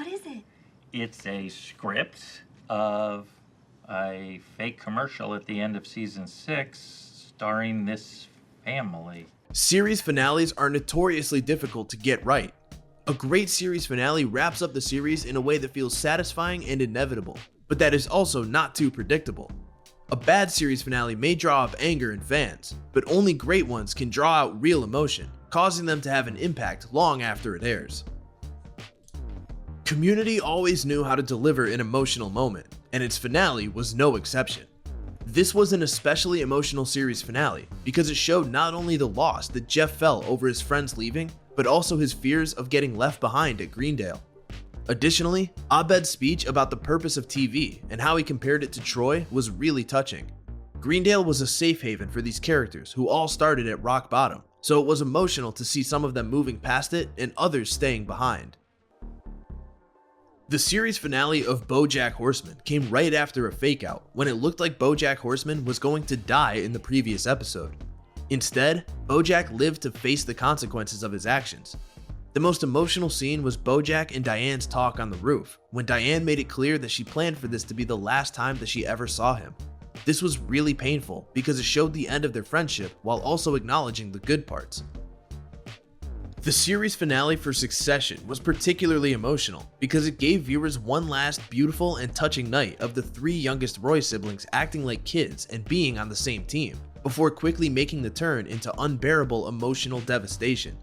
What is it? It's a script of a fake commercial at the end of season 6 starring this family. Series finales are notoriously difficult to get right. A great series finale wraps up the series in a way that feels satisfying and inevitable, but that is also not too predictable. A bad series finale may draw up anger in fans, but only great ones can draw out real emotion, causing them to have an impact long after it airs. Community always knew how to deliver an emotional moment, and its finale was no exception. This was an especially emotional series finale because it showed not only the loss that Jeff felt over his friends leaving, but also his fears of getting left behind at Greendale. Additionally, Abed's speech about the purpose of TV and how he compared it to Troy was really touching. Greendale was a safe haven for these characters who all started at rock bottom, so it was emotional to see some of them moving past it and others staying behind. The series finale of BoJack Horseman came right after a fake-out when it looked like BoJack Horseman was going to die in the previous episode. Instead, BoJack lived to face the consequences of his actions. The most emotional scene was BoJack and Diane's talk on the roof, when Diane made it clear that she planned for this to be the last time that she ever saw him. This was really painful because it showed the end of their friendship while also acknowledging the good parts. The series finale for Succession was particularly emotional because it gave viewers one last beautiful and touching night of the 3 youngest Roy siblings acting like kids and being on the same team, before quickly making the turn into unbearable emotional devastation.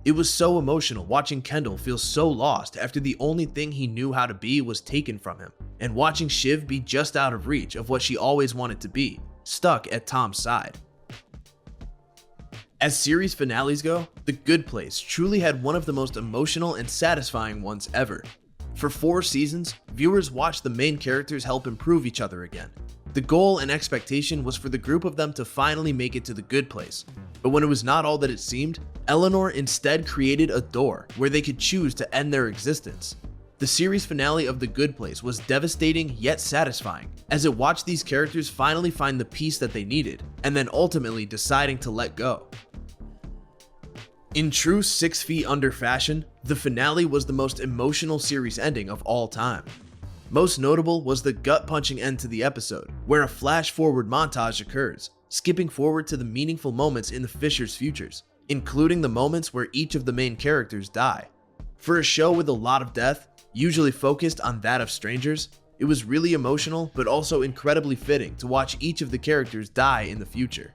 It was so emotional watching Kendall feel so lost after the only thing he knew how to be was taken from him, and watching Shiv be just out of reach of what she always wanted to be, stuck at Tom's side. As series finales go, The Good Place truly had one of the most emotional and satisfying ones ever. For 4 seasons, viewers watched the main characters help improve each other again. The goal and expectation was for the group of them to finally make it to the good place. But when it was not all that it seemed, Eleanor instead created a door where they could choose to end their existence. The series finale of The Good Place was devastating yet satisfying, as it watched these characters finally find the peace that they needed, and then ultimately deciding to let go. In true 6 Feet Under fashion, the finale was the most emotional series ending of all time. Most notable was the gut-punching end to the episode, where a flash-forward montage occurs, skipping forward to the meaningful moments in the Fishers' futures, including the moments where each of the main characters die. For a show with a lot of death, usually focused on that of strangers, it was really emotional but also incredibly fitting to watch each of the characters die in the future.